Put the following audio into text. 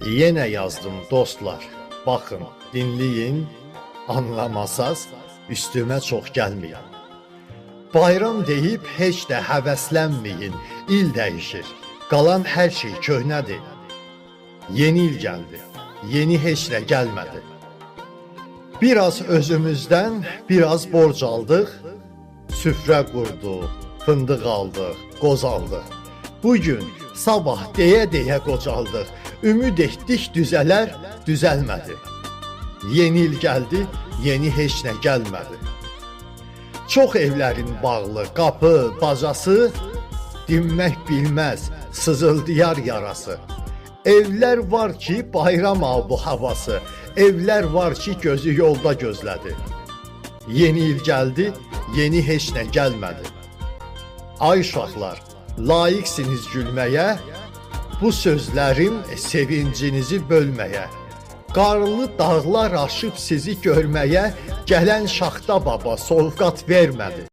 Yine yazdım dostlar. Bakın, dinleyin, anlamasaz üstüme çok gelmeyin. Bayram deyip heç də həvəslənməyin, il dəyişir. Qalan hər şey köhnədir. Yeni il gəldi, yeni heç nə gəlmədi. Biraz özümüzdən, biraz borc aldıq. Süfrə qurduq, fındıq aldıq, qoz aldıq. Bugün, sabah deyə-deyə qocaldıq. Ümid etdik düzələr, düzəlmədi. Yeni il gəldi, yeni heç nə gəlmədi. Çox evlərin bağlı, qapı, bacası, dinmək bilməz, sızıldayar yarası. Evlər var ki, bayram bu havası. Evlər var ki, gözü yolda gözlədi. Yeni il gəldi, yeni heç nə gəlmədi. Ay uşaqlar, layiqsiniz gülməyə, bu sözlərim sevincinizi bölməyə. Qarlı dağlar aşıb sizi görməyə, gələn Şaxta baba sovqat vermədi.